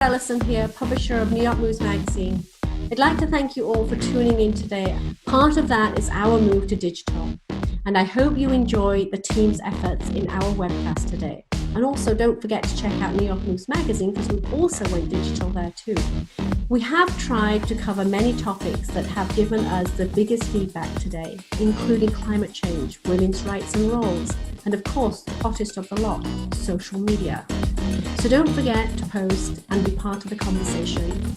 Ellison here, publisher of New York Moves magazine. I'd like to thank you all for tuning in today. Part of that is our move to digital, and I hope you enjoy the team's efforts in our webcast today. And also don't forget to check out New York Moves magazine because we also went digital there too. We have tried to cover many topics that have given us the biggest feedback today, including climate change, women's rights and roles, and of course, the hottest of the lot, social media. So don't forget to post and be part of the conversation.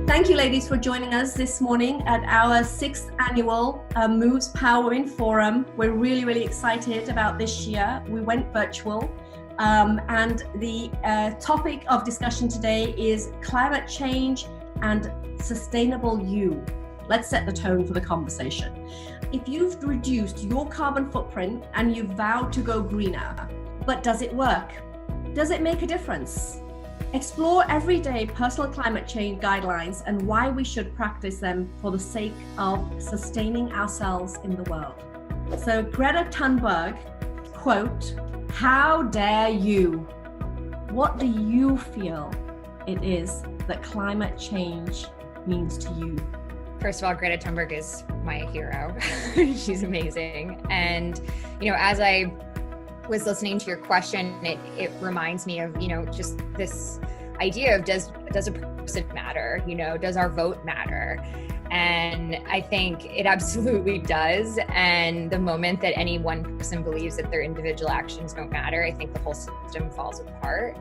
Thank you, ladies, for joining us this morning at our 6th annual Moves Powering Forum. We're really excited about this year. We went virtual, and the topic of discussion today is climate change and sustainable you. Let's set the tone for the conversation. If you've reduced your carbon footprint and you've vowed to go greener, but does it work? Does it make a difference? Explore everyday personal climate change guidelines and why we should practice them for the sake of sustaining ourselves in the world. So Greta Thunberg, quote, "How dare you? What do you feel it is that climate change means to you?" First of all, Greta Thunberg is my hero. She's amazing. And, as I was listening to your question, it reminds me of, just this idea of does a person matter? Does our vote matter? And I think it absolutely does. And the moment that any one person believes that their individual actions don't matter, I think the whole system falls apart.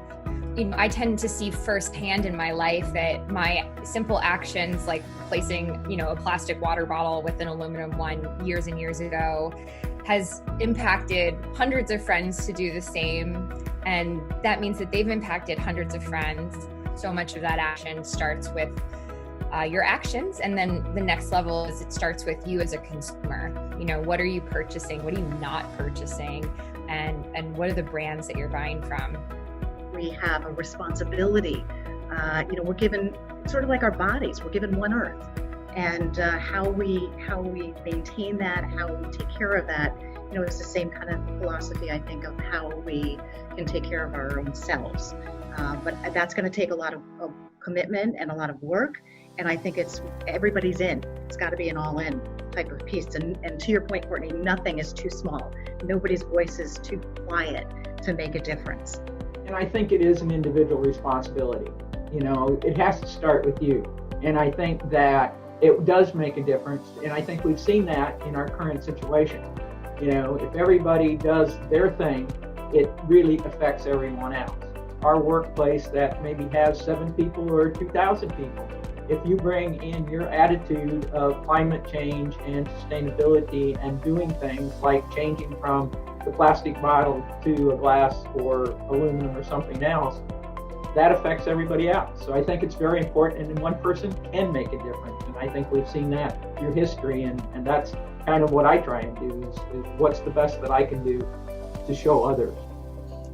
I tend to see firsthand in my life that my simple actions, like replacing, a plastic water bottle with an aluminum one years and years ago, has impacted hundreds of friends to do the same. And that means that they've impacted hundreds of friends. So much of that action starts with your actions. And then the next level is it starts with you as a consumer. What are you purchasing? What are you not purchasing? And what are the brands that you're buying from? We have a responsibility. We're given, sort of like our bodies, we're given one earth. And how we maintain that, how we take care of that, is the same kind of philosophy, I think, of how we can take care of our own selves. But that's going to take a lot of commitment and a lot of work. And I think everybody's in. It's got to be an all-in type of piece. And to your point, Courtney, nothing is too small. Nobody's voice is too quiet to make a difference. And I think it is an individual responsibility. It has to start with you. And I think that it does make a difference. And I think we've seen that in our current situation. If everybody does their thing, it really affects everyone else. Our workplace that maybe has 7 people or 2,000 people, if you bring in your attitude of climate change and sustainability and doing things like changing from the plastic bottle to a glass or aluminum or something else, that affects everybody else. So I think it's very important, and one person can make a difference. And I think we've seen that through history, and that's kind of what I try and do is what's the best that I can do to show others.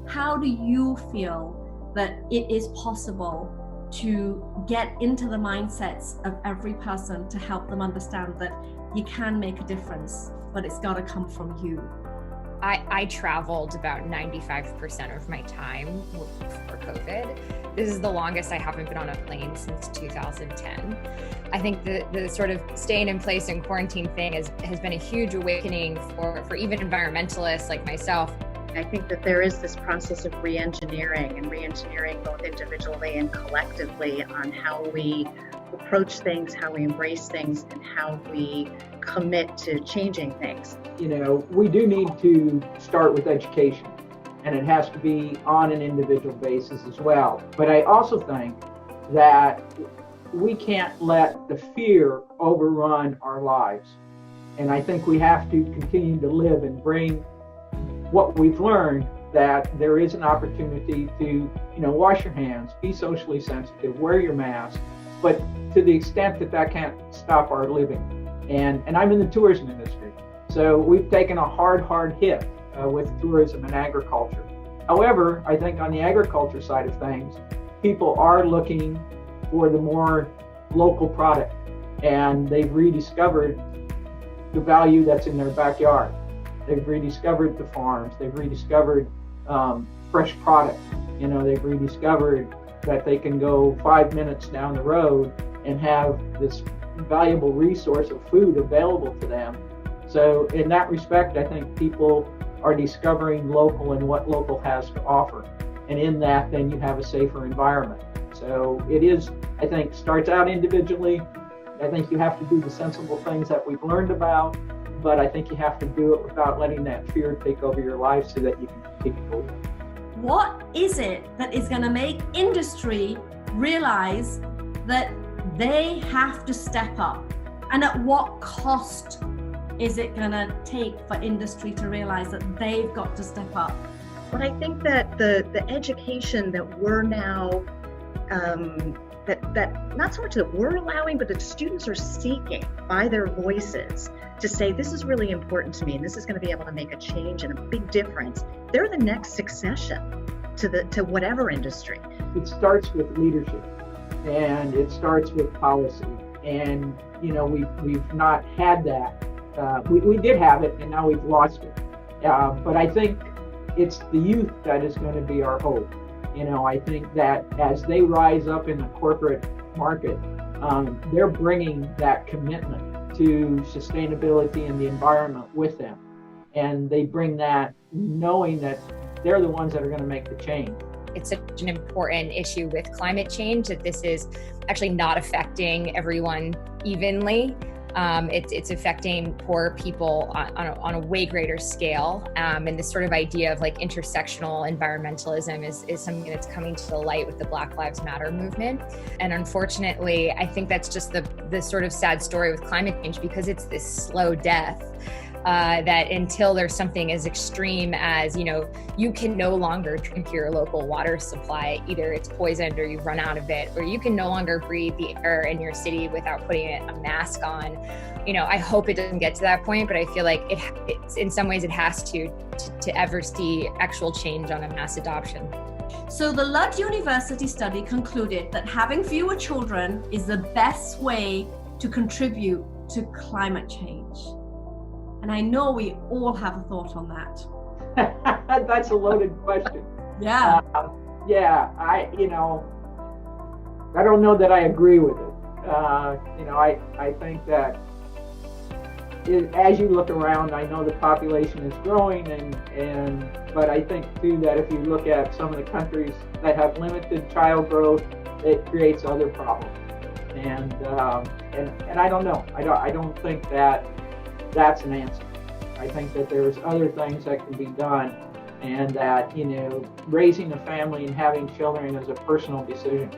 How do you feel that it is possible to get into the mindsets of every person to help them understand that you can make a difference, but it's got to come from you? I traveled about 95% of my time before COVID. This is the longest I haven't been on a plane since 2010. I think the sort of staying in place and quarantine thing has been a huge awakening for even environmentalists like myself. I think that there is this process of re-engineering both individually and collectively on how we approach things, how we embrace things, and how we commit to changing things. We do need to start with education, and it has to be on an individual basis as well. But I also think that we can't let the fear overrun our lives. And I think we have to continue to live and bring what we've learned, that there is an opportunity to, wash your hands, be socially sensitive, wear your mask, but to the extent that can't stop our living. And I'm in the tourism industry. So we've taken a hard hit with tourism and agriculture. However, I think on the agriculture side of things, people are looking for the more local product, and they've rediscovered the value that's in their backyard. They've rediscovered the farms. They've rediscovered fresh product. They've rediscovered that they can go 5 minutes down the road and have this valuable resource of food available to them. So in that respect, I think people are discovering local and what local has to offer. And in that, then you have a safer environment. So it is, I think, starts out individually. I think you have to do the sensible things that we've learned about, but I think you have to do it without letting that fear take over your life so that you can continue forward. What is it that is going to make industry realize that they have to step up? And at what cost is it going to take for industry to realize that they've got to step up? But I think that the education that we're now, that not so much that we're allowing, but that students are seeking by their voices to say, this is really important to me, and this is going to be able to make a change and a big difference. They're the next succession to whatever industry. It starts with leadership, and it starts with policy. And we've not had that. We did have it, and now we've lost it. But I think it's the youth that is going to be our hope. I think that as they rise up in the corporate market, they're bringing that commitment to sustainability and the environment with them. And they bring that knowing that they're the ones that are going to make the change. It's such an important issue with climate change that this is actually not affecting everyone evenly. It's affecting poor people on a way greater scale. And this sort of idea of like intersectional environmentalism is something that's coming to the light with the Black Lives Matter movement. And unfortunately, I think that's just the sort of sad story with climate change, because it's this slow death. That until there's something as extreme as, you can no longer drink your local water supply, either it's poisoned or you've run out of it, or you can no longer breathe the air in your city without putting a mask on. I hope it doesn't get to that point, but I feel like it's in some ways it has to ever see actual change on a mass adoption. So the Lund University study concluded that having fewer children is the best way to contribute to climate change. And I know we all have a thought on that. That's a loaded question. Yeah. I don't know that I agree with it. I think that as you look around, I know the population is growing, but I think too that if you look at some of the countries that have limited child growth, it creates other problems. And I don't know. I don't think that that's an answer. I think that there's other things that can be done, and that, raising a family and having children is a personal decision.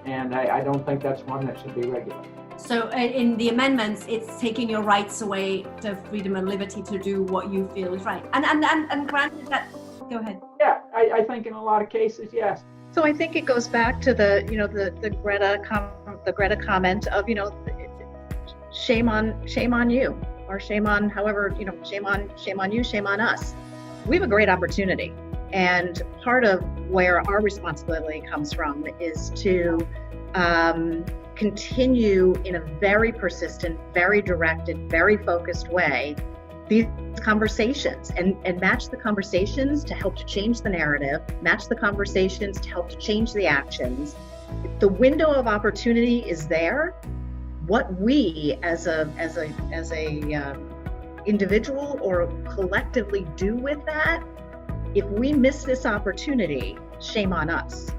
And I don't think that's one that should be regulated. So in the amendments, it's taking your rights away to freedom and liberty to do what you feel is right. And granted that, go ahead. Yeah, I think in a lot of cases, yes. So I think it goes back to the Greta comment of, shame on you. Or shame on, however, shame on you, shame on us. We have a great opportunity. And part of where our responsibility comes from is to continue in a very persistent, very directed, very focused way these conversations and match the conversations to help to change the narrative, match the conversations to help to change the actions. The window of opportunity is there. What we as a individual or collectively do with that, if we miss this opportunity, shame on us.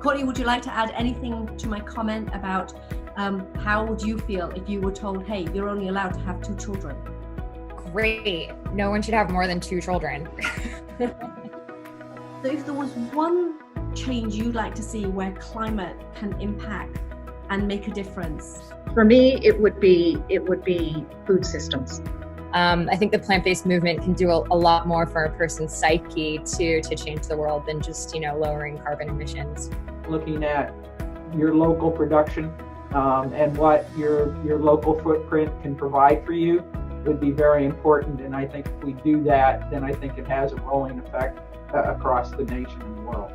Courtney, would you like to add anything to my comment about how would you feel if you were told, hey, you're only allowed to have 2 children? Great. No one should have more than 2 children. So if there was one change you'd like to see where climate can impact and make a difference? For me, it would be food systems. I think the plant-based movement can do a lot more for a person's psyche to change the world than just, lowering carbon emissions. Looking at your local production and what your local footprint can provide for you would be very important. And I think if we do that, then I think it has a rolling effect across the nation and the world.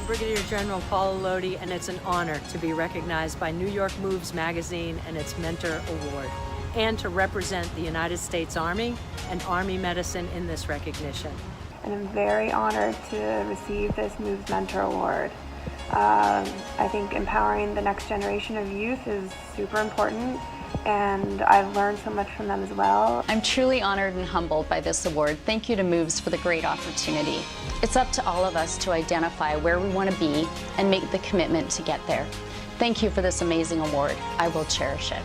Brigadier General Paula Lodi, and it's an honor to be recognized by New York Moves magazine and its Mentor Award, and to represent the United States Army and Army medicine in this recognition. And I'm very honored to receive this Moves Mentor Award. I think empowering the next generation of youth is super important, and I've learned so much from them as well. I'm truly honored and humbled by this award. Thank you to Moves for the great opportunity. It's up to all of us to identify where we want to be and make the commitment to get there. Thank you for this amazing award. I will cherish it.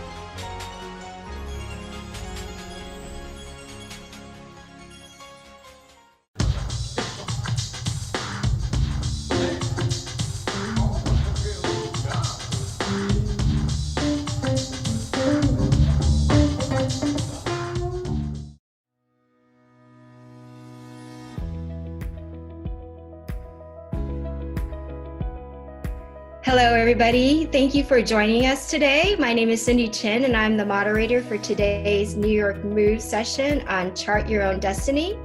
Hello, everybody. Thank you for joining us today. My name is Cindy Chin, and I'm the moderator for today's New York Move session on Chart Your Own Destiny.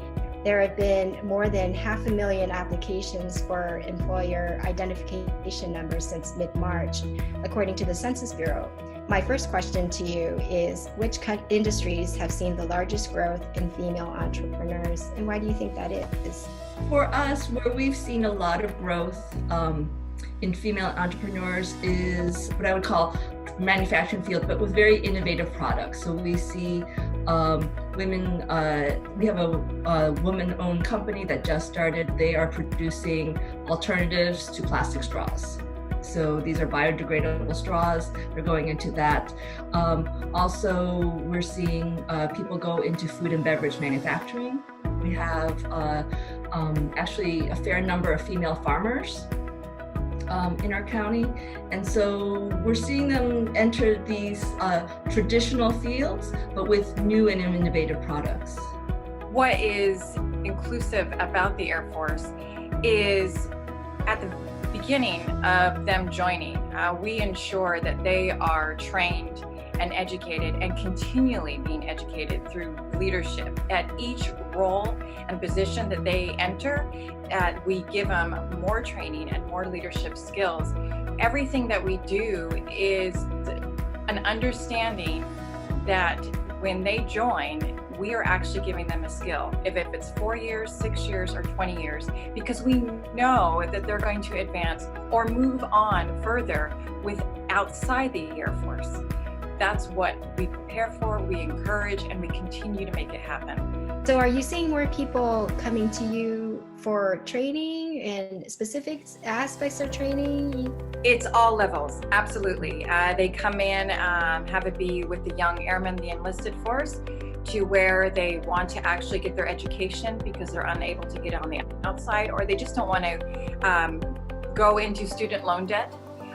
There have been more than 500,000 applications for employer identification numbers since mid-March, according to the Census Bureau. My first question to you is, which industries have seen the largest growth in female entrepreneurs, and why do you think that is? For us, where we've seen a lot of growth in female entrepreneurs is what I would call manufacturing field, but with very innovative products. So we see women, we have a woman-owned company that just started. They are producing alternatives to plastic straws. So these are biodegradable straws. They're going into that. Also, we're seeing people go into food and beverage manufacturing. We have actually a fair number of female farmers in our county. And so we're seeing them enter these traditional fields, but with new and innovative products. What is inclusive about the Air Force is at the beginning of them joining, we ensure that they are trained and educated and continually being educated through leadership. At each role and position that they enter, we give them more training and more leadership skills. Everything that we do is an understanding that when they join, we are actually giving them a skill, if it's 4 years, 6 years, or 20 years, because we know that they're going to advance or move on further with outside the Air Force. That's what we prepare for, we encourage, and we continue to make it happen. So are you seeing more people coming to you for training and specific aspects of training? It's all levels, absolutely. They come in, have it be with the young airmen, the enlisted force, to where they want to actually get their education because they're unable to get on the outside, or they just don't want to go into student loan debt,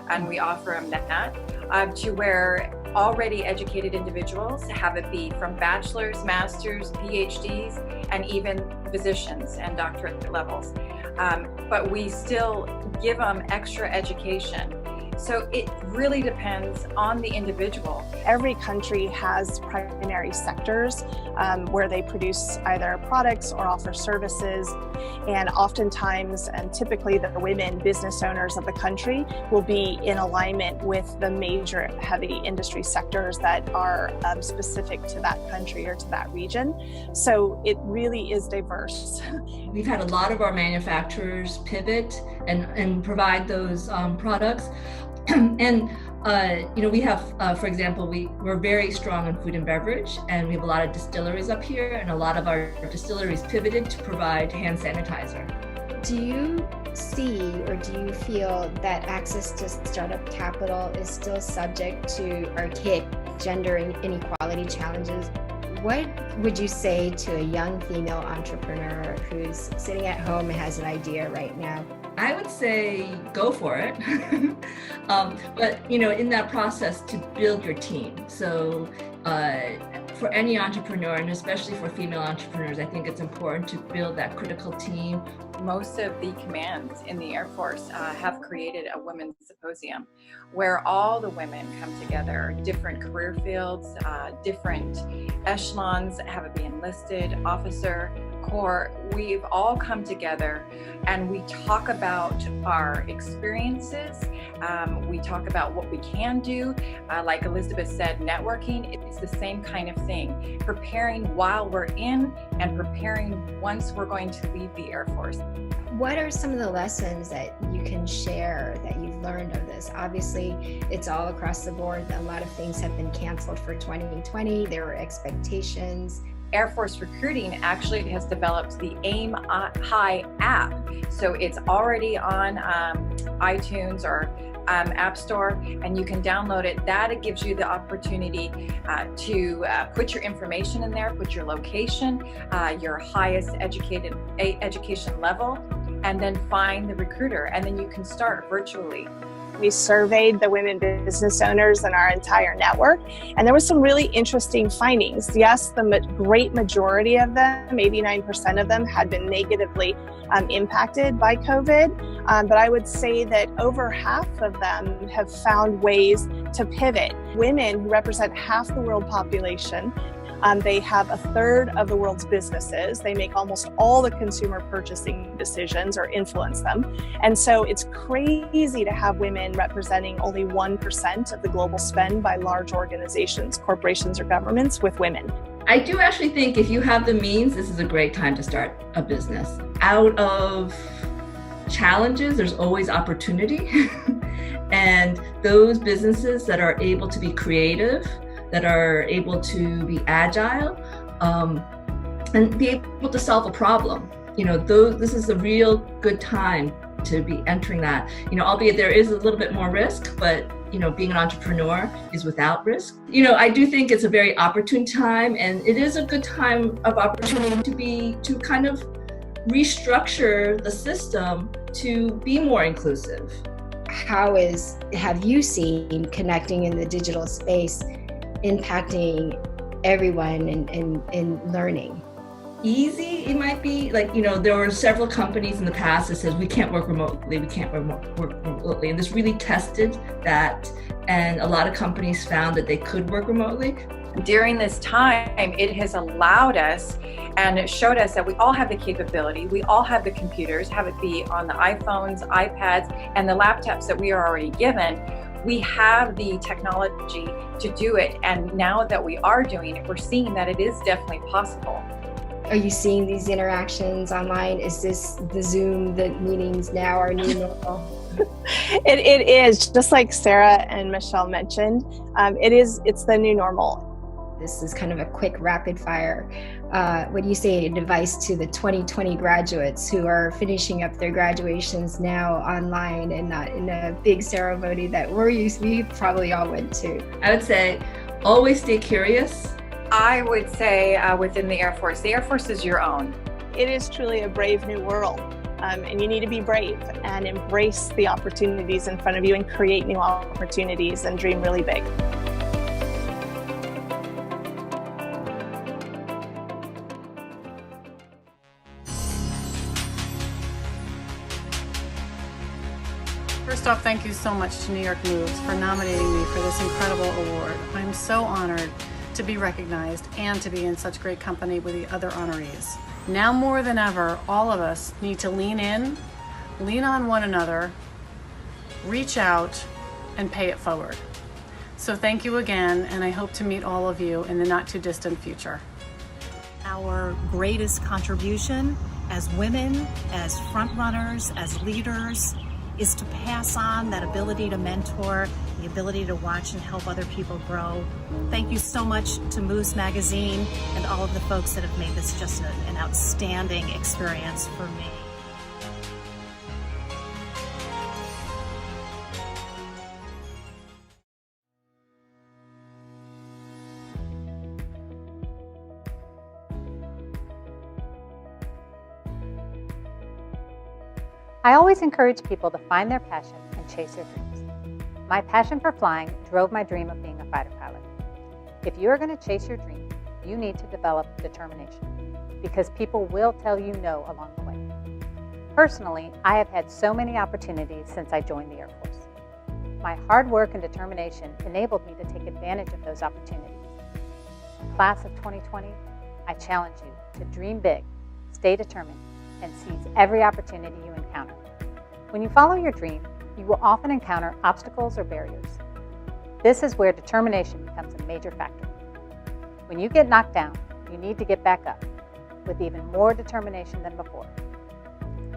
and we offer them that, to where already educated individuals, have it be from bachelor's, master's, PhDs, and even physicians and doctorate levels. But we still give them extra education. So it really depends on the individual. Every country has primary sectors where they produce either products or offer services. And oftentimes, and typically the women business owners of the country will be in alignment with the major heavy industry sectors that are specific to that country or to that region. So it really is diverse. We've had a lot of our manufacturers pivot and provide those products. And we have, for example, we're very strong in food and beverage, and we have a lot of distilleries up here, and a lot of our distilleries pivoted to provide hand sanitizer. Do you see or do you feel that access to startup capital is still subject to archaic gender inequality challenges? What would you say to a young female entrepreneur who's sitting at home and has an idea right now? I would say go for it. But, in that process, to build your team. So for any entrepreneur, and especially for female entrepreneurs, I think it's important to build that critical team. Most of the commands in the Air Force have created a women's symposium where all the women come together, different career fields, different echelons, have it be enlisted, officer, Corps. We've all come together and we talk about our experiences. We talk about what we can do. Like Elizabeth said, networking, it's the same kind of thing. Preparing while we're in and preparing once we're going to leave the Air Force. What are some of the lessons that you can share that you've learned of this? Obviously, it's all across the board. A lot of things have been canceled for 2020. There were expectations. Air Force recruiting actually has developed the Aim High app. So it's already on iTunes or App Store, and you can download it. That gives you the opportunity to put your information in there, put your location, your highest education level, and then find the recruiter, and then you can start virtually. We surveyed the women business owners in our entire network, and there was some really interesting findings. Yes, the great majority of them, 89% of them, had been negatively impacted by COVID, but I would say that over half of them have found ways to pivot. Women, who represent half the world population, they have a third of the world's businesses. They make almost all the consumer purchasing decisions or influence them. And so it's crazy to have women representing only 1% of the global spend by large organizations, corporations, or governments with women. I do actually think if you have the means, this is a great time to start a business. Out of challenges, there's always opportunity. And those businesses that are able to be creative, that are able to be agile, and be able to solve a problem. This is a real good time to be entering that. Albeit there is a little bit more risk, but being an entrepreneur is without risk. I do think it's a very opportune time, and it is a good time of opportunity to kind of restructure the system to be more inclusive. Have you seen connecting in the digital space impacting everyone in learning? Easy, it might be there were several companies in the past that said we can't work remotely, work remotely, and this really tested that, and a lot of companies found that they could work remotely. During this time, it has allowed us and it showed us that we all have the capability, we all have the computers, have it be on the iPhones, iPads, and the laptops that we are already given. We have the technology to do it, and now that we are doing it, we're seeing that it is definitely possible. Are you seeing these interactions online? Is this the Zoom, the meetings now are new normal? It is, just like Sarah and Michelle mentioned, it's the new normal. This is kind of a quick rapid fire. What do you say advice to the 2020 graduates who are finishing up their graduations now online and not in a big ceremony that we probably all went to? I would say always stay curious. I would say within the Air Force is your own. It is truly a brave new world, and you need to be brave and embrace the opportunities in front of you and create new opportunities and dream really big. First off, thank you so much to New York Moves for nominating me for this incredible award. I'm so honored to be recognized and to be in such great company with the other honorees. Now more than ever, all of us need to lean in, lean on one another, reach out, and pay it forward. So thank you again, and I hope to meet all of you in the not too distant future. Our greatest contribution as women, as front runners, as leaders, is to pass on that ability to mentor, the ability to watch and help other people grow. Thank you so much to Moves Magazine and all of the folks that have made this just an outstanding experience for me. I always encourage people to find their passion and chase their dreams. My passion for flying drove my dream of being a fighter pilot. If you are going to chase your dream, you need to develop determination, because people will tell you no along the way. Personally, I have had so many opportunities since I joined the Air Force. My hard work and determination enabled me to take advantage of those opportunities. Class of 2020, I challenge you to dream big, stay determined, and seize every opportunity you encounter. When you follow your dream, you will often encounter obstacles or barriers. This is where determination becomes a major factor. When you get knocked down, you need to get back up with even more determination than before.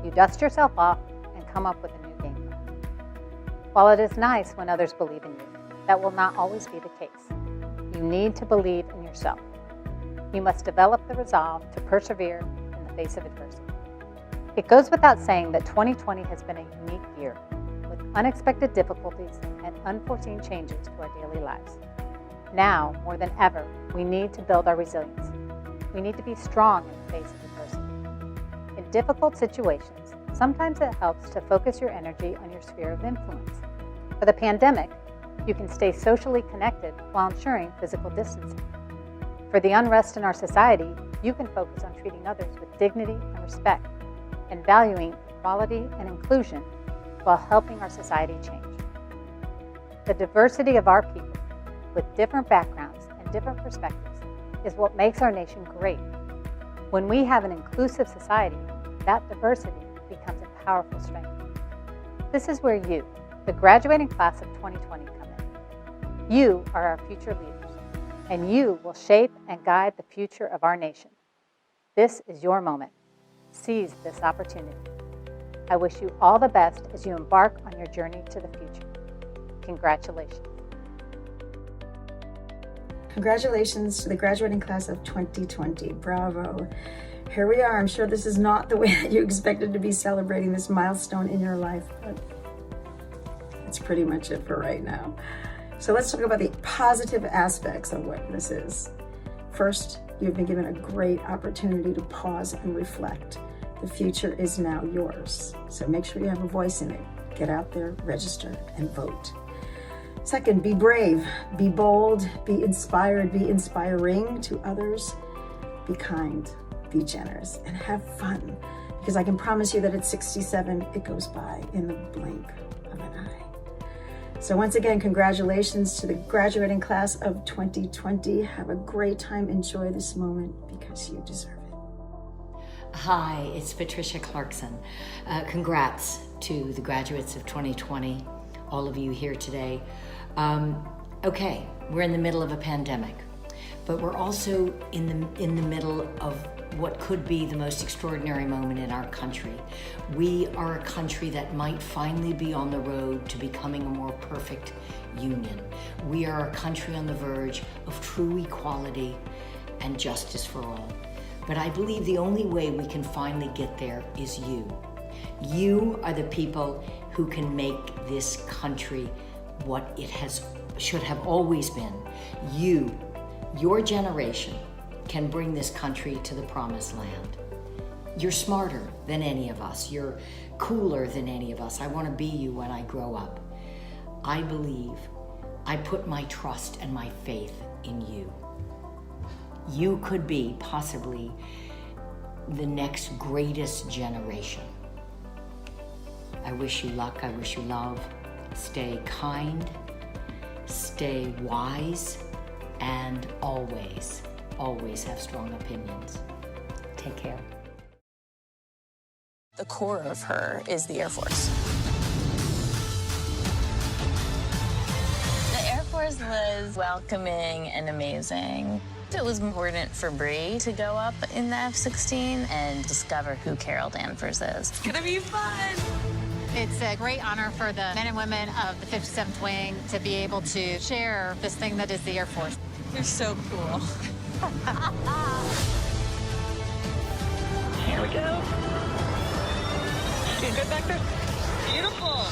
You dust yourself off and come up with a new game plan. While it is nice when others believe in you, that will not always be the case. You need to believe in yourself. You must develop the resolve to persevere in the face of adversity. It goes without saying that 2020 has been a unique year, with unexpected difficulties and unforeseen changes to our daily lives. Now, more than ever, we need to build our resilience. We need to be strong in the face of adversity. In difficult situations, sometimes it helps to focus your energy on your sphere of influence. For the pandemic, you can stay socially connected while ensuring physical distancing. For the unrest in our society, you can focus on treating others with dignity and respect, and valuing equality and inclusion while helping our society change. The diversity of our people, with different backgrounds and different perspectives, is what makes our nation great. When we have an inclusive society, that diversity becomes a powerful strength. This is where you, the graduating class of 2020, come in. You are our future leaders, and you will shape and guide the future of our nation. This is your moment. Seize this opportunity. I wish you all the best as you embark on your journey to the future. Congratulations. Congratulations to the graduating class of 2020. Bravo. Here we are. I'm sure this is not the way that you expected to be celebrating this milestone in your life, but that's pretty much it for right now. So let's talk about the positive aspects of what this is. First, you've been given a great opportunity to pause and reflect. The future is now yours. So make sure you have a voice in it. Get out there, register, and vote. Second, be brave, be bold, be inspired, be inspiring to others. Be kind, be generous, and have fun. Because I can promise you that at 67, it goes by in the blink of an eye. So once again, congratulations to the graduating class of 2020. Have a great time. Enjoy this moment because you deserve it. Hi, it's Patricia Clarkson. Congrats to the graduates of 2020, all of you here today. Okay, we're in the middle of a pandemic, but we're also in the middle of what could be the most extraordinary moment in our country. We are a country that might finally be on the road to becoming a more perfect union. We are a country on the verge of true equality and justice for all. But I believe the only way we can finally get there is you. You are the people who can make this country what it should have always been. You, your generation, can bring this country to the promised land. You're smarter than any of us. You're cooler than any of us. I want to be you when I grow up. I believe, I put my trust and my faith in you. You could be possibly the next greatest generation. I wish you luck. I wish you love. Stay kind, stay wise, and always, always have strong opinions. Take care. The core of her is the Air Force. The Air Force was welcoming and amazing. It was important for Bree to go up in the F-16 and discover who Carol Danvers is. It's gonna be fun. It's a great honor for the men and women of the 57th Wing to be able to share this thing that is the Air Force. You're so cool. Here we go. Doing good back there? Beautiful.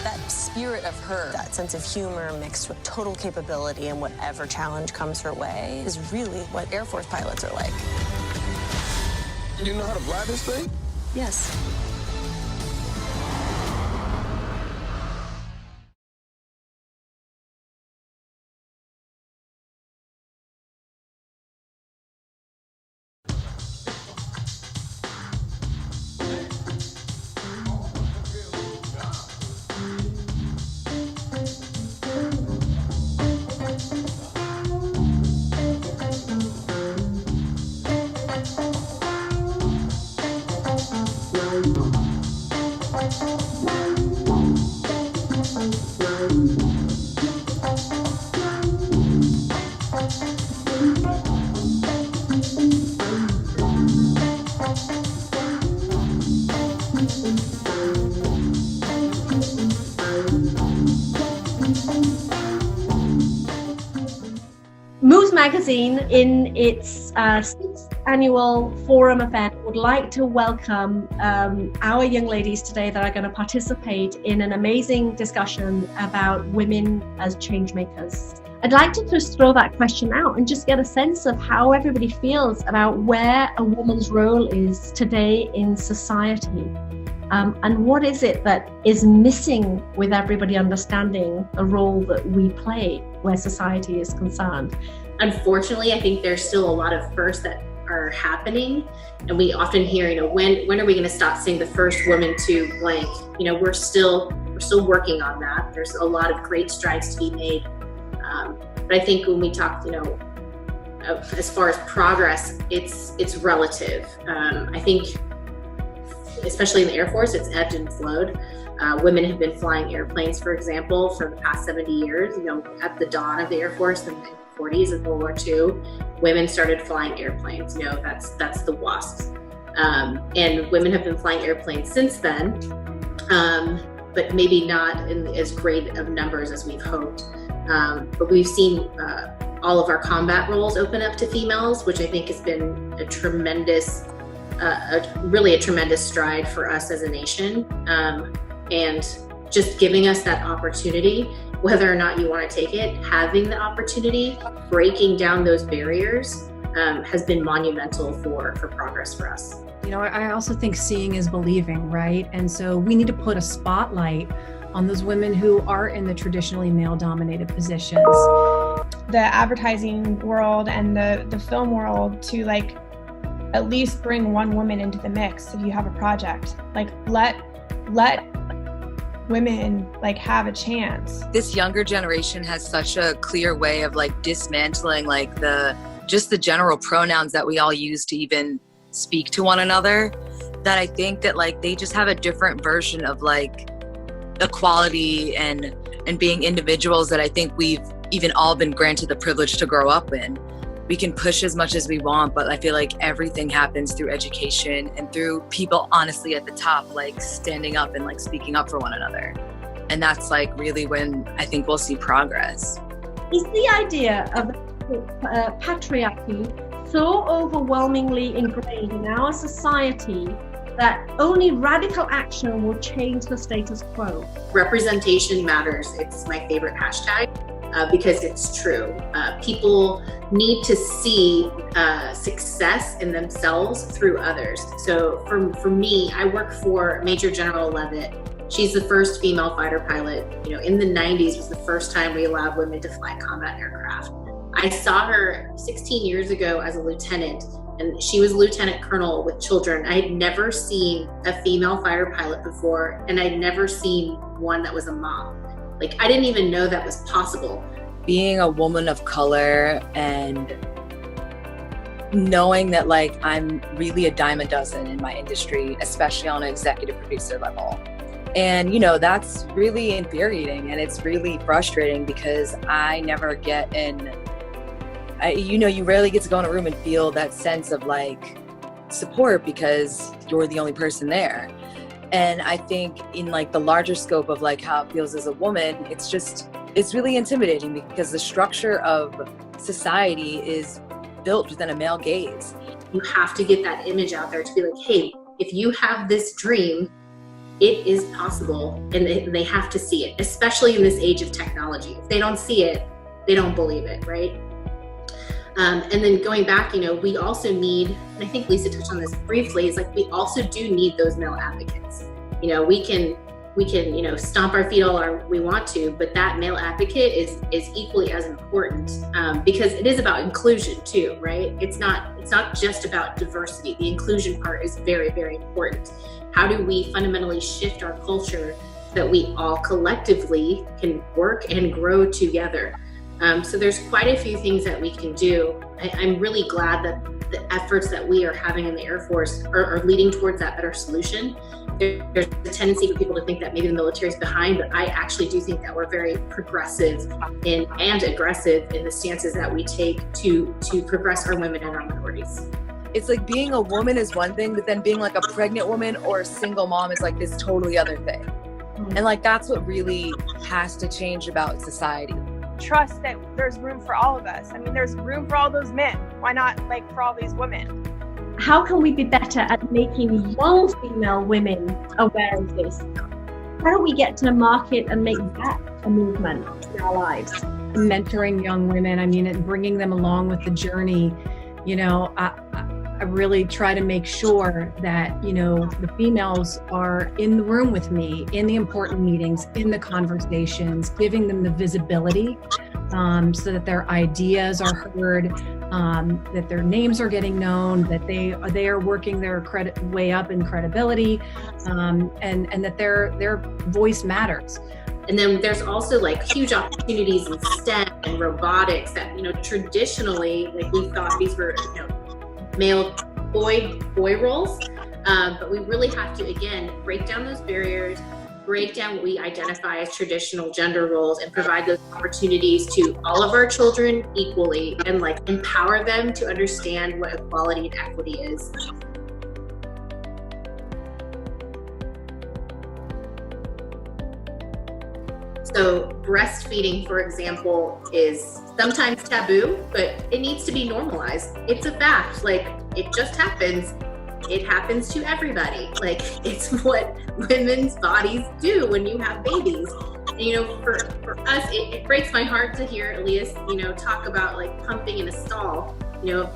That spirit of her, that sense of humor mixed with total capability and whatever challenge comes her way is really what Air Force pilots are like. You know how to fly this thing? Yes. Magazine, in its 6th annual forum event, would like to welcome our young ladies today that are going to participate in an amazing discussion about women as change makers. I'd like to just throw that question out and just get a sense of how everybody feels about where a woman's role is today in society. And what is it that is missing with everybody understanding the role that we play where society is concerned? Unfortunately, I think there's still a lot of firsts that are happening, and we often hear, when are we going to stop saying the first woman to blank? We're still working on that. There's a lot of great strides to be made, but I think when we talk, as far as progress, it's relative. I think, especially in the Air Force, it's ebbed and flowed. Women have been flying airplanes, for example, for the past 70 years. At the dawn of the Air Force in the 40s of World War II, women started flying airplanes. That's the WASPs. And women have been flying airplanes since then, but maybe not in as great of numbers as we've hoped. But we've seen all of our combat roles open up to females, which I think has been a tremendous stride for us as a nation, and just giving us that opportunity, whether or not you want to take it, having the opportunity, breaking down those barriers has been monumental for progress for us. I also think seeing is believing, right? And so we need to put a spotlight on those women who are in the traditionally male-dominated positions. The advertising world and the film world to at least bring one woman into the mix if you have a project. Let women have a chance. This younger generation has such a clear way of dismantling the general pronouns that we all use to even speak to one another, that I think that they just have a different version of equality and being individuals that I think we've even all been granted the privilege to grow up in. We can push as much as we want, but I feel like everything happens through education and through people honestly at the top, standing up and speaking up for one another. And that's really when I think we'll see progress. Is the idea of patriarchy so overwhelmingly ingrained in our society that only radical action will change the status quo? Representation matters. It's my favorite hashtag. Because it's true. People need to see success in themselves through others. So for me, I work for Major General Leavitt. She's the first female fighter pilot. In the 90s was the first time we allowed women to fly combat aircraft. I saw her 16 years ago as a lieutenant, and she was a lieutenant colonel with children. I had never seen a female fighter pilot before, and I'd never seen one that was a mom. I didn't even know that was possible. Being a woman of color and knowing that I'm really a dime a dozen in my industry, especially on an executive producer level. And, that's really infuriating and it's really frustrating because I never get you rarely get to go in a room and feel that sense of support because you're the only person there. And I think in the larger scope of how it feels as a woman, it's really intimidating because the structure of society is built within a male gaze. You have to get that image out there to be hey, if you have this dream, it is possible, and they have to see it, especially in this age of technology. If they don't see it, they don't believe it, right? And then going back, we also need, and I think Lisa touched on this briefly, is we also do need those male advocates. We can stomp our feet all we want to, but that male advocate is equally as important because it is about inclusion too, right? It's not just about diversity. The inclusion part is very, very important. How do we fundamentally shift our culture so that we all collectively can work and grow together? So there's quite a few things that we can do. I'm really glad that the efforts that we are having in the Air Force are leading towards that better solution. There's a tendency for people to think that maybe the military is behind, but I actually do think that we're very progressive and aggressive in the stances that we take to progress our women and our minorities. It's being a woman is one thing, but then being a pregnant woman or a single mom is this totally other thing. And that's what really has to change about society. trust that there's room for all of us. I mean, there's room for all those men. Why not like for all these women? How can we be better at making young female women aware of this? How do we get to market and make that a movement in our lives? Mentoring young women, I mean, and bringing them along with the journey. You know, I really try to make sure that, you know, the females are in the room with me, in the important meetings, in the conversations, giving them the visibility so that their ideas are heard, that their names are getting known, that they are working their way up in credibility, and that their voice matters. And then there's also like huge opportunities in STEM and robotics that, you know, traditionally, like we thought these were, you know, male boy roles, but we really have to, again, break down those barriers, break down what we identify as traditional gender roles, and provide those opportunities to all of our children equally, and like empower them to understand what equality and equity is. So breastfeeding, for example, is sometimes taboo, but it needs to be normalized. It's a fact. Like, it just happens. It happens to everybody. Like, it's what women's bodies do when you have babies. And, you know, for us, it breaks my heart to hear Elias, you know, talk about like pumping in a stall. You know,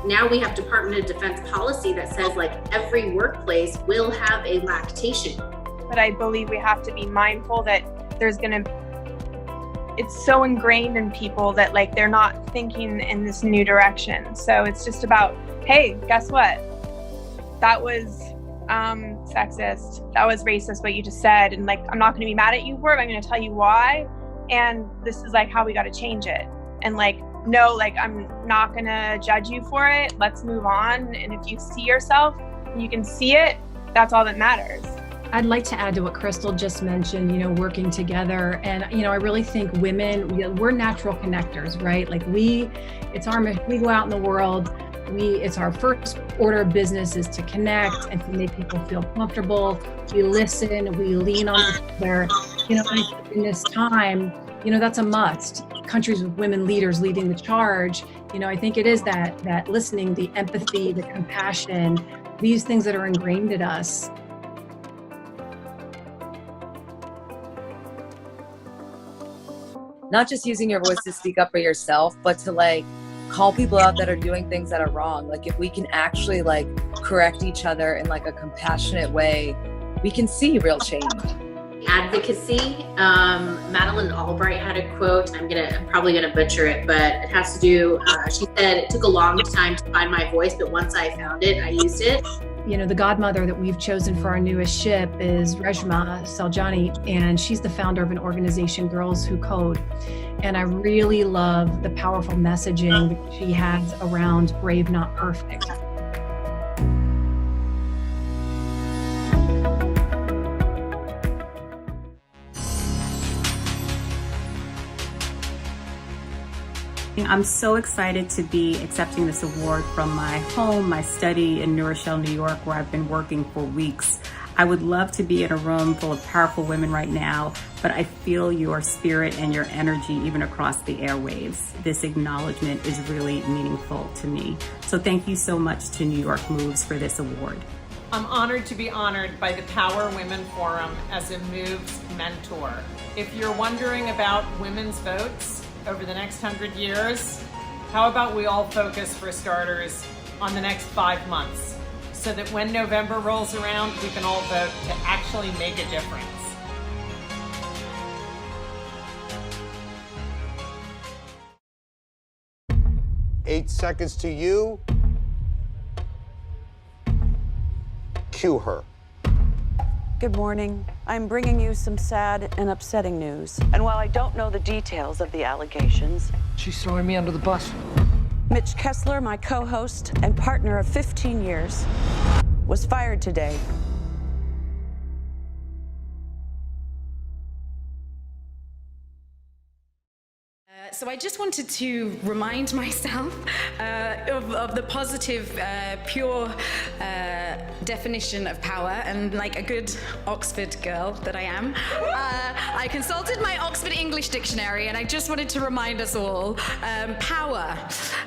now we have Department of Defense policy that says like every workplace will have a lactation. But I believe we have to be mindful that it's so ingrained in people that like they're not thinking in this new direction. So it's just about, hey, guess what? That was sexist. That was racist, what you just said. And like, I'm not going to be mad at you for it. I'm going to tell you why. And this is like how we got to change it. And like, no, like, I'm not going to judge you for it. Let's move on. And if you see yourself, you can see it. That's all that matters. I'd like to add to what Crystal just mentioned, you know, working together. And, you know, I really think women, we're natural connectors, right? Like we go out in the world, it's our first order of business is to connect and to make people feel comfortable. We listen, we lean on each other, you know, in this time, you know, that's a must. Countries with women leaders leading the charge, you know, I think it is that listening, the empathy, the compassion, these things that are ingrained in us. Not just using your voice to speak up for yourself, but to like call people out that are doing things that are wrong. Like if we can actually like correct each other in like a compassionate way, we can see real change. Advocacy. Madeleine Albright had a quote. I'm probably gonna butcher it, but it has to do. She said, "It took a long time to find my voice, but once I found it, I used it." You know, the godmother that we've chosen for our newest ship is Reshma Saljani, and she's the founder of an organization, Girls Who Code. And I really love the powerful messaging that she has around brave, not perfect. I'm so excited to be accepting this award from my home, my study in New Rochelle, New York, where I've been working for weeks. I would love to be in a room full of powerful women right now, but I feel your spirit and your energy even across the airwaves. This acknowledgement is really meaningful to me. So thank you so much to New York Moves for this award. I'm honored to be honored by the Power Women Forum as a Moves mentor. If you're wondering about women's votes over the next 100 years, how about we all focus, for starters, on the next 5 months, so that when November rolls around, we can all vote to actually make a difference. Eight seconds to you. Cue her. Good morning. I'm bringing you some sad and upsetting news. And while I don't know the details of the allegations, she's throwing me under the bus. Mitch Kessler, my co-host and partner of 15 years, was fired today. So I just wanted to remind myself of the positive, pure definition of power, and like a good Oxford girl that I am, I consulted my Oxford English dictionary, and I just wanted to remind us all, power,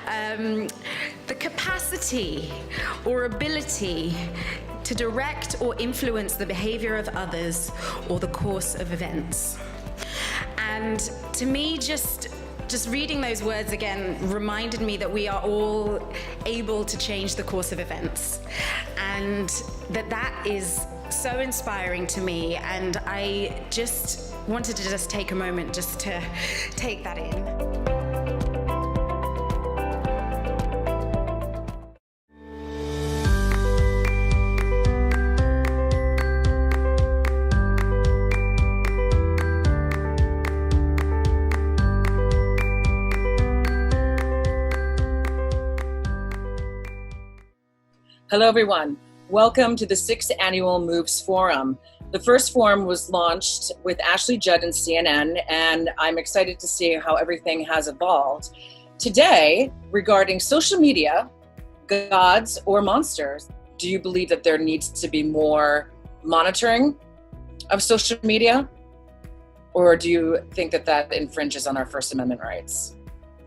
the capacity or ability to direct or influence the behavior of others or the course of events. And to me, just reading those words again reminded me that we are all able to change the course of events, and that is so inspiring to me, and I just wanted to just take a moment just to take that in. Hello, everyone. Welcome to the 6th Annual Moves Forum. The first forum was launched with Ashley Judd and CNN, and I'm excited to see how everything has evolved. Today, regarding social media, gods or monsters, do you believe that there needs to be more monitoring of social media? Or do you think that that infringes on our First Amendment rights?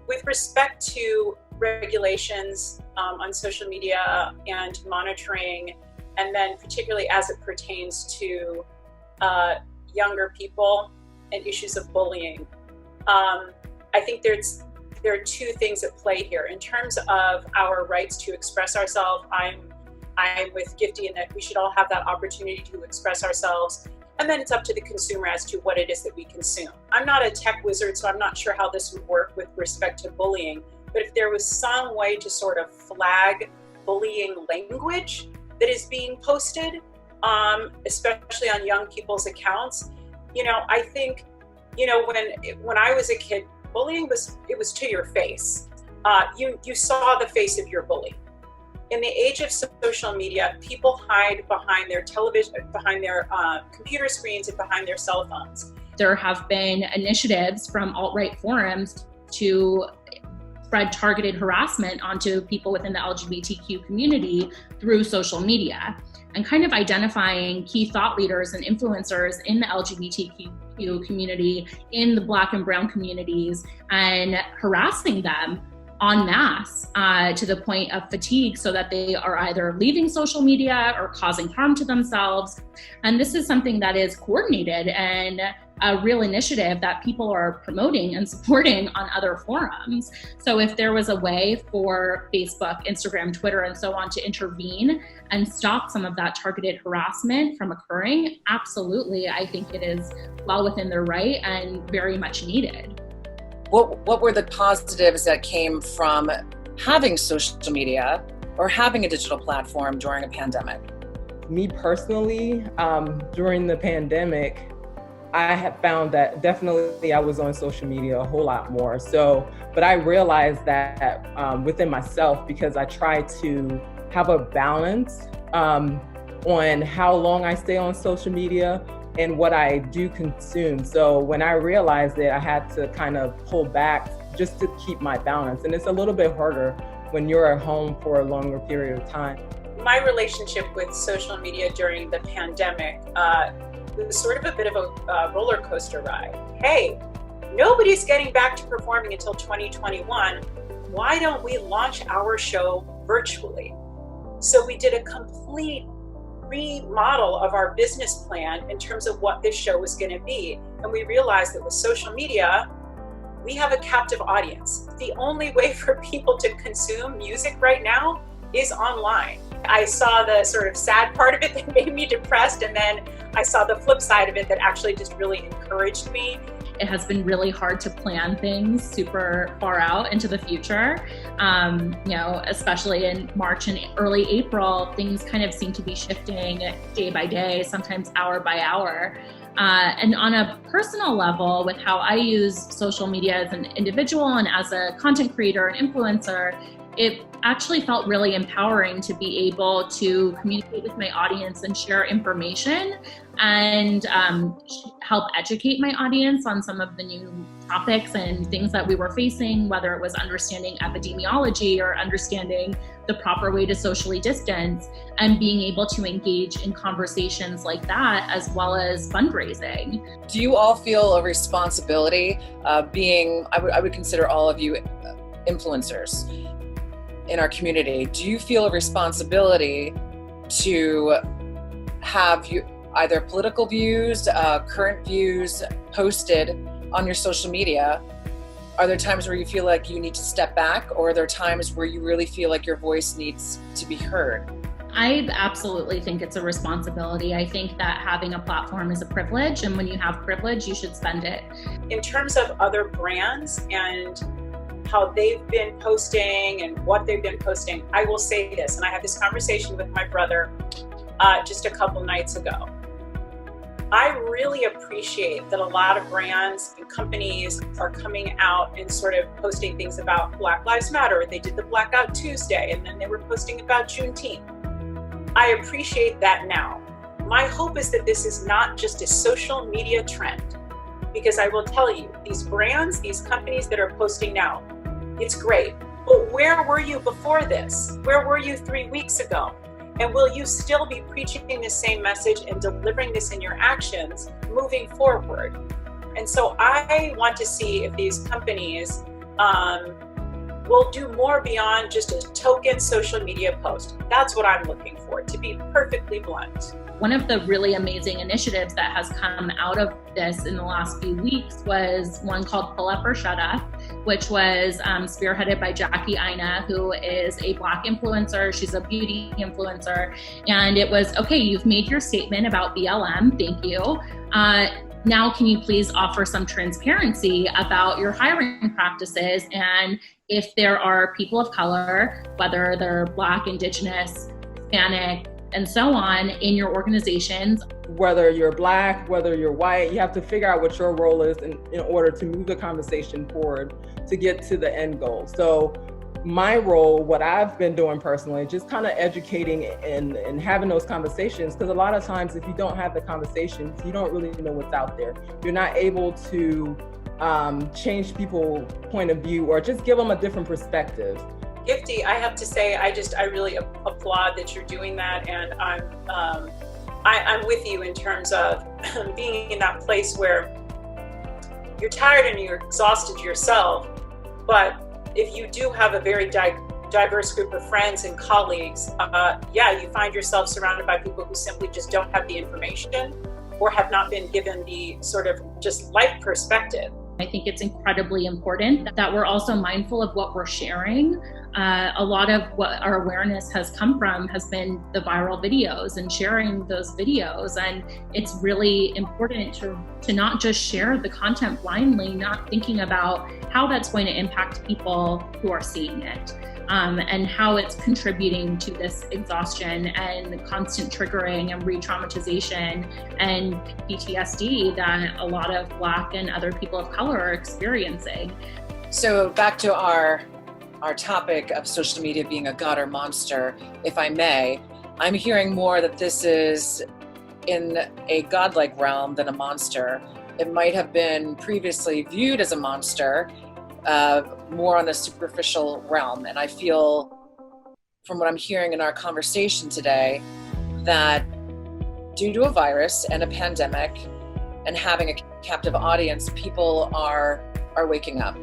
With respect to regulations on social media and monitoring, and then particularly as it pertains to younger people and issues of bullying, I think there are two things at play here. In terms of our rights to express ourselves, I'm with Gifty in that we should all have that opportunity to express ourselves, and then it's up to the consumer as to what it is that we consume. I'm not a tech wizard, so I'm not sure how this would work with respect to bullying, but if there was some way to sort of flag bullying language that is being posted, especially on young people's accounts, I think, when I was a kid, bullying was to your face. You saw the face of your bully. In the age of social media, people hide behind their television, behind their computer screens, and behind their cell phones. There have been initiatives from alt-right forums to spread targeted harassment onto people within the LGBTQ community through social media, and kind of identifying key thought leaders and influencers in the LGBTQ community, in the Black and Brown communities, and harassing them en masse to the point of fatigue, so that they are either leaving social media or causing harm to themselves. And this is something that is coordinated and a real initiative that people are promoting and supporting on other forums. So if there was a way for Facebook, Instagram, Twitter, and so on to intervene and stop some of that targeted harassment from occurring, absolutely, I think it is well within their right and very much needed. What were the positives that came from having social media or having a digital platform during a pandemic? Me personally, during the pandemic, I have found that definitely I was on social media a whole lot more. But I realized that within myself, because I try to have a balance on how long I stay on social media and what I do consume. So when I realized that, I had to kind of pull back just to keep my balance. And it's a little bit harder when you're at home for a longer period of time. My relationship with social media during the pandemic was sort of a bit of a roller coaster ride. Hey, nobody's getting back to performing until 2021. Why don't we launch our show virtually? So we did a complete remodel of our business plan in terms of what this show was going to be. And we realized that with social media, we have a captive audience. The only way for people to consume music right now is online. I saw the sort of sad part of it that made me depressed, and then I saw the flip side of it that actually just really encouraged me. It has been really hard to plan things super far out into the future. Especially in March and early April, things kind of seem to be shifting day by day, sometimes hour by hour. And on a personal level, with how I use social media as an individual and as a content creator and influencer, it actually felt really empowering to be able to communicate with my audience and share information and help educate my audience on some of the new topics and things that we were facing, whether it was understanding epidemiology or understanding the proper way to socially distance, and being able to engage in conversations like that, as well as fundraising. Do you all feel a responsibility being, I would consider all of you influencers in our community, do you feel a responsibility to have either political views, current views posted on your social media? Are there times where you feel like you need to step back, or are there times where you really feel like your voice needs to be heard? I absolutely think it's a responsibility. I think that having a platform is a privilege, and when you have privilege, you should spend it. In terms of other brands and how they've been posting and what they've been posting, I will say this, and I had this conversation with my brother just a couple nights ago. I really appreciate that a lot of brands and companies are coming out and sort of posting things about Black Lives Matter. They did the Blackout Tuesday, and then they were posting about Juneteenth. I appreciate that now. My hope is that this is not just a social media trend, because I will tell you, these brands, these companies that are posting now, it's great. But where were you before this? Where were you 3 weeks ago? And will you still be preaching the same message and delivering this in your actions moving forward? And so I want to see if these companies will do more beyond just a token social media post. That's what I'm looking for, to be perfectly blunt. One of the really amazing initiatives that has come out of this in the last few weeks was one called Pull Up or Shut Up, which was spearheaded by Jackie Aina, who is a Black influencer. She's a beauty influencer. And it was, okay, you've made your statement about BLM, thank you. Now can you please offer some transparency about your hiring practices, and if there are people of color, whether they're Black, Indigenous, Hispanic, and so on in your organizations. Whether you're Black, whether you're white, you have to figure out what your role is in order to move the conversation forward to get to the end goal. So my role, what I've been doing personally, just kind of educating and having those conversations, because a lot of times if you don't have the conversations, you don't really know what's out there. You're not able to change people's point of view or just give them a different perspective. Gifty, I have to say, I really applaud that you're doing that, and I'm with you in terms of being in that place where you're tired and you're exhausted yourself, but if you do have a very diverse group of friends and colleagues, you find yourself surrounded by people who simply just don't have the information or have not been given the sort of just life perspective. I think it's incredibly important that we're also mindful of what we're sharing. A lot of what our awareness has come from has been the viral videos and sharing those videos. And it's really important to not just share the content blindly, not thinking about how that's going to impact people who are seeing it. And how it's contributing to this exhaustion and constant triggering and re-traumatization and PTSD that a lot of Black and other people of color are experiencing. So back to our topic of social media being a god or monster, if I may, I'm hearing more that this is in a godlike realm than a monster. It might have been previously viewed as a monster, more on the superficial realm. And I feel, from what I'm hearing in our conversation today, that due to a virus and a pandemic and having a captive audience, people are waking up.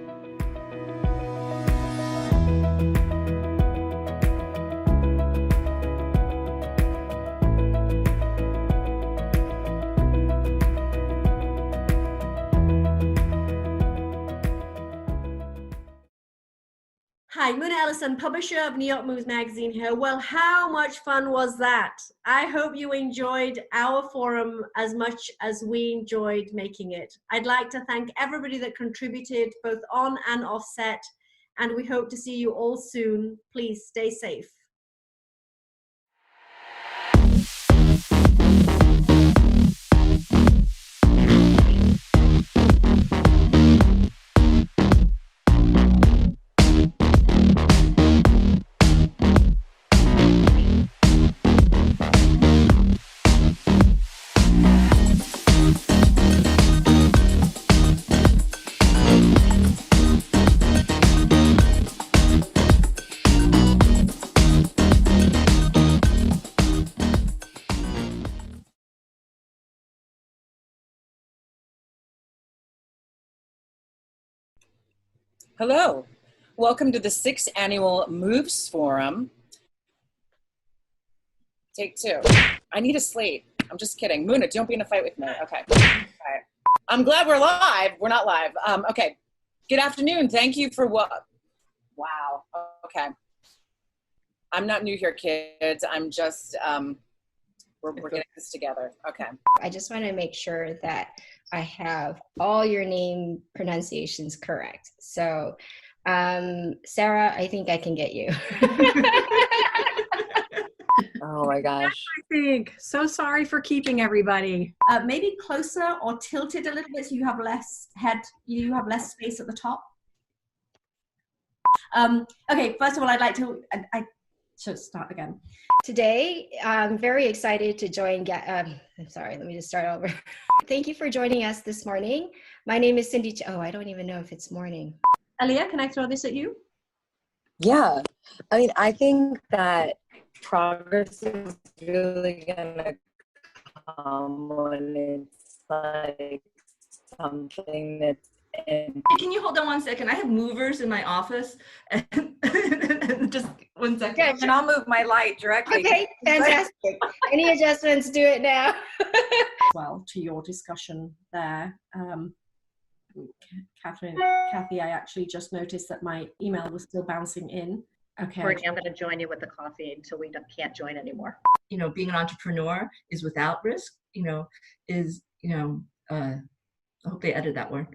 Hi, Muna Ellison, publisher of New York Moves magazine here. Well, how much fun was that? I hope you enjoyed our forum as much as we enjoyed making it. I'd like to thank everybody that contributed both on and off set, and we hope to see you all soon. Please stay safe. Hello. Welcome to the 6th Annual Moves Forum. Take 2. I need a slate. I'm just kidding. Muna, don't be in a fight with me. Okay. All right. I'm glad we're live. We're not live. Okay. Good afternoon. Thank you for what? Wow. Okay. I'm not new here, kids. I'm just, we're getting this together. Okay. I just want to make sure that I have all your name pronunciations correct. So, Sarah, I think I can get you. Oh my gosh. I think. So sorry for keeping everybody. Maybe closer or tilted a little bit so you have less head, you have less space at the top. Okay, first of all, I'd like to, I should start again. Today, I'm very excited to join, I'm sorry, let me just start over. Thank you for joining us this morning. My name is Cindy. Oh, I don't even know if it's morning. Aaliyah, can I throw this at you? Yeah. I mean, I think that progress is really gonna come when it's like something that's Can you hold on one second? I have movers in my office. And just one second. Okay, and I'll move my light directly. Okay, fantastic. Any adjustments, do it now. Well, to your discussion there. Kathy, I actually just noticed that my email was still bouncing in. Okay. Courtney, I'm going to join you with the coffee until we can't join anymore. You know, being an entrepreneur is without risk, I hope they edit that word.